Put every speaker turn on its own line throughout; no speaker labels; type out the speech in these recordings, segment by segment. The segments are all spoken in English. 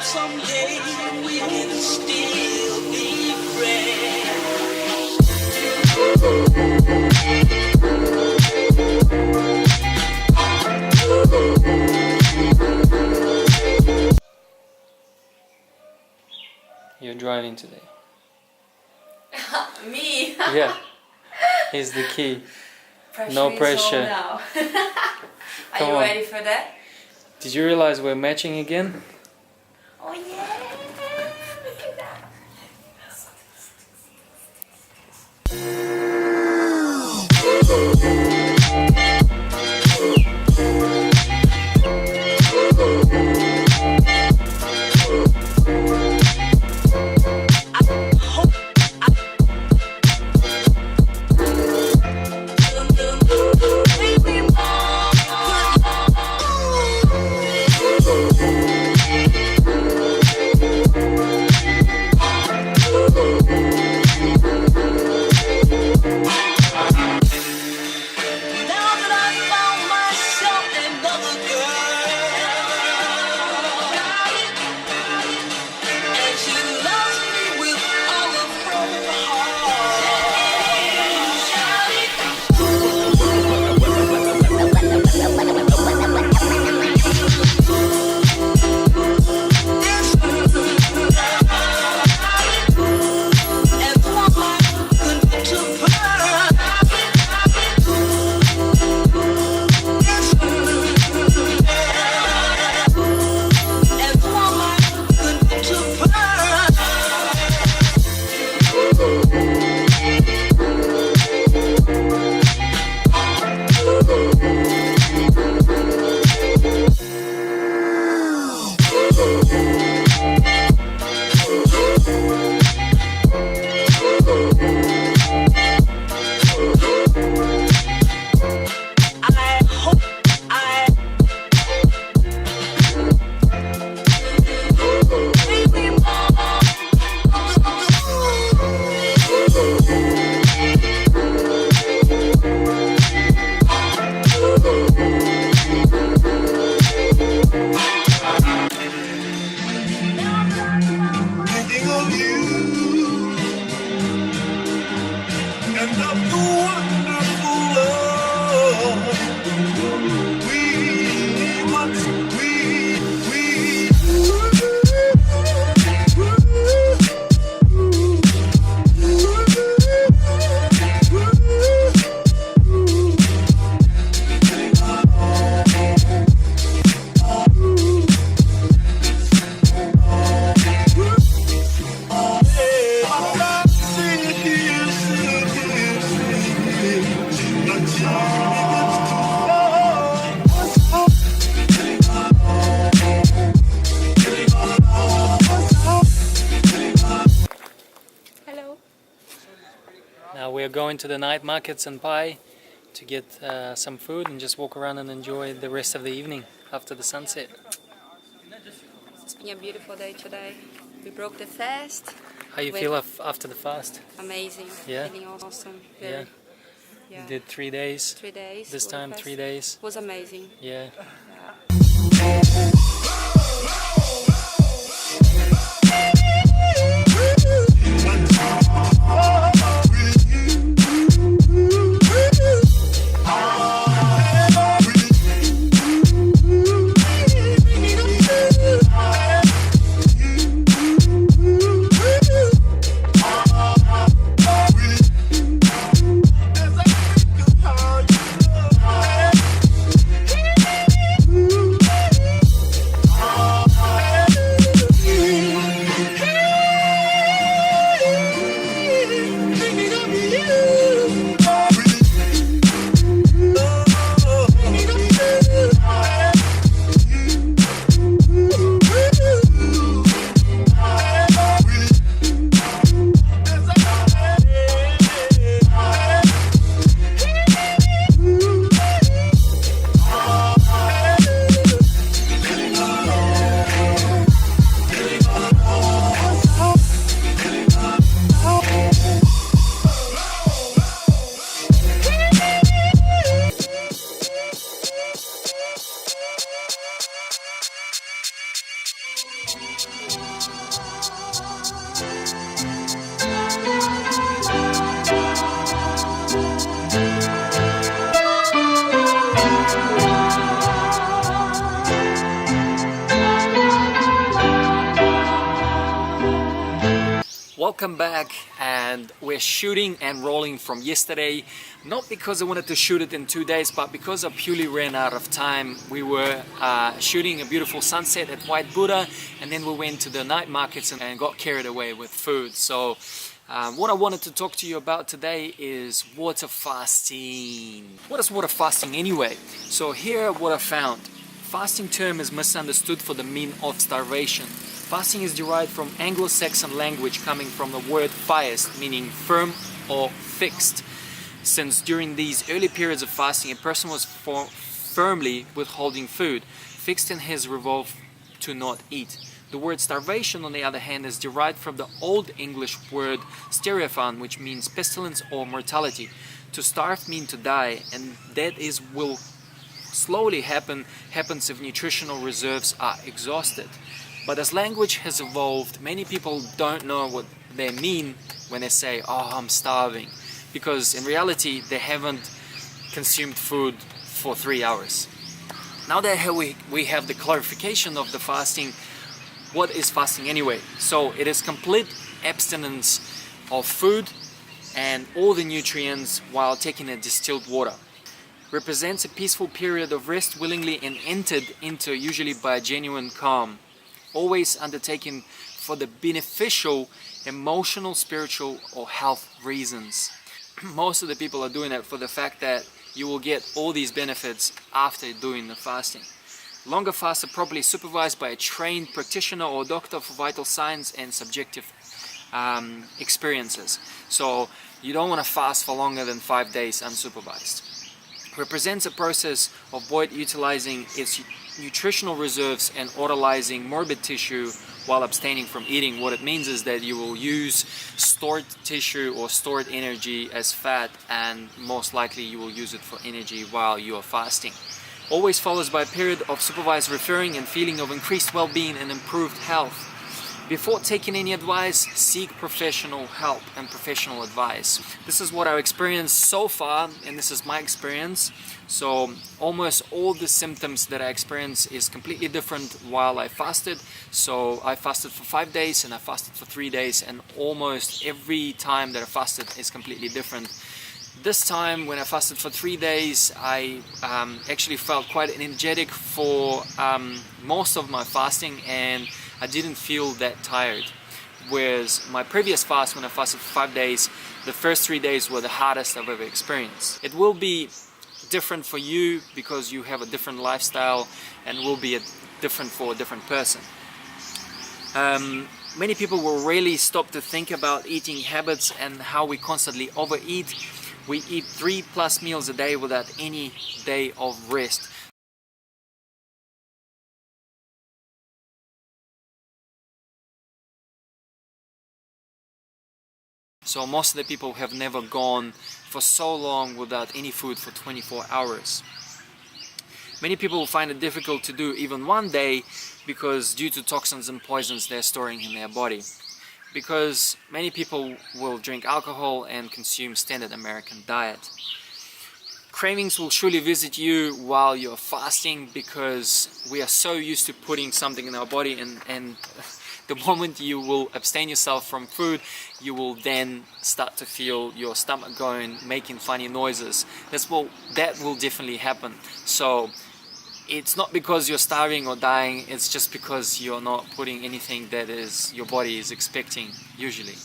Someday we can still be friends.
You're driving today.
Me?
Yeah. Here's the key.
Pressure
No
is
pressure.
on now. Are
Come
you
on.
ready for that?
Did you realize we're matching again?
Oh yeah! Look at that.
Now we're going to the night markets and Pai to get some food and just walk around and enjoy the rest of the evening after the sunset.
It's been a beautiful day today. We broke the fast.
How you feel after the fast?
Amazing.
Yeah?
Feeling awesome.
Yeah.
Very, yeah.
You did 3 days.
3 days.
This time 3 days.
Was amazing.
Yeah. welcome back, and we're shooting and rolling from yesterday, not because I wanted to shoot it in 2 days, but because I purely ran out of time. We were shooting a beautiful sunset at White Buddha, and then we went to the night markets and got carried away with food. So what I wanted to talk to you about today is water fasting. What is water fasting anyway? So here what I found. Fasting term is misunderstood for the mean of starvation. Fasting is derived from Anglo-Saxon language coming from the word fast, meaning firm or fixed. Since during these early periods of fasting, a person was firmly withholding food, fixed in his resolve to not eat. The word starvation, on the other hand, is derived from the Old English word stereophane, which means pestilence or mortality. To starve means to die, and that will slowly happens if nutritional reserves are exhausted. But as language has evolved, many people don't know what they mean when they say, "Oh, I'm starving," because in reality they haven't consumed food for 3 hours. Now that we have the clarification of the fasting, what is fasting anyway? So it is complete abstinence of food and all the nutrients while taking a distilled water. Represents a peaceful period of rest willingly and entered into usually by a genuine calm. Always undertaken for the beneficial, emotional, spiritual or health reasons. Most of the people are doing it for the fact that you will get all these benefits after doing the fasting. Longer fasts are properly supervised by a trained practitioner or doctor for vital signs and subjective experiences. So you don't want to fast for longer than 5 days unsupervised. Represents a process of body utilizing its nutritional reserves and utilizing morbid tissue while abstaining from eating. What it means is that you will use stored tissue or stored energy as fat, and most likely you will use it for energy while you are fasting. Always follows by a period of supervised referring and feeling of increased well-being and improved health. Before taking any advice, seek professional help and professional advice. This is what I've experienced so far, and this is my experience. So almost all the symptoms that I experienced is completely different while I fasted. So I fasted for 5 days and I fasted for 3 days, and almost every time that I fasted is completely different. This time when I fasted for 3 days, I actually felt quite energetic for most of my fasting, and I didn't feel that tired. Whereas my previous fast, when I fasted for 5 days, the first 3 days were the hardest I've ever experienced. It will be different for you because you have a different lifestyle, and will be different for a different person. Many people will rarely stop to think about eating habits and how we constantly overeat. We eat 3+ meals a day without any day of rest. So most of the people have never gone for so long without any food for 24 hours. Many people find it difficult to do even 1 day because due to toxins and poisons they're storing in their body. Because many people will drink alcohol and consume standard American diet. Cravings will surely visit you while you're fasting because we are so used to putting something in our body, and the moment you will abstain yourself from food, you will then start to feel your stomach going, making funny noises. That will definitely happen. So it's not because you're starving or dying, it's just because you're not putting anything that your body is expecting usually.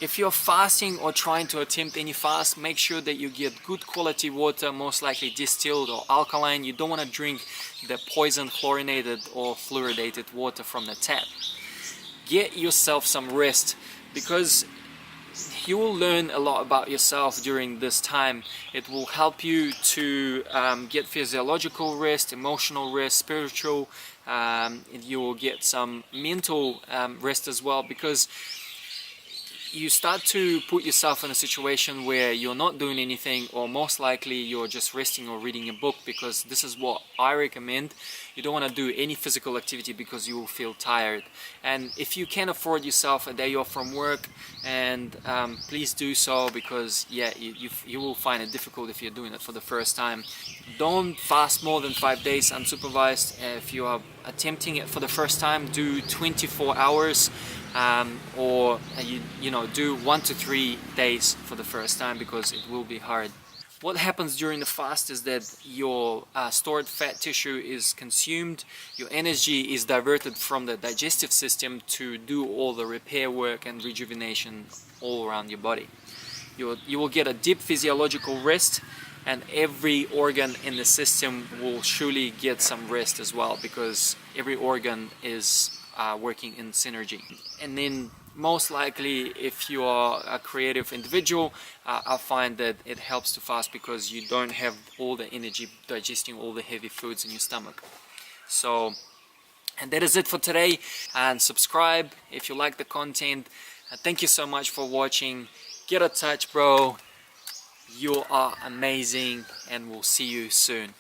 If you're fasting or trying to attempt any fast, make sure that you get good quality water, most likely distilled or alkaline. You don't want to drink the poison chlorinated or fluoridated water from the tap. Get yourself some rest, because you will learn a lot about yourself during this time. It will help you to get physiological rest, emotional rest, spiritual. You will get some mental rest as well, because you start to put yourself in a situation where you're not doing anything, or most likely you're just resting or reading a book, because this is what I recommend. you don't want to do any physical activity because you will feel tired. And if you can afford yourself a day off from work, and please do so, because yeah, you will find it difficult if you're doing it for the first time. Don't fast more than 5 days unsupervised. If you are attempting it for the first time, do 24 hours, or you know, do 1 to 3 days for the first time, because it will be hard. What happens during the fast is that your stored fat tissue is consumed, your energy is diverted from the digestive system to do all the repair work and rejuvenation all around your body. You will get a deep physiological rest, and every organ in the system will surely get some rest as well, because every organ is working in synergy. And then most likely, if you are a creative individual, I find that it helps to fast because you don't have all the energy digesting all the heavy foods in your stomach. So, and that is it for today. And subscribe if you like the content. Thank you so much for watching. Get a touch, bro. You are amazing, and we'll see you soon.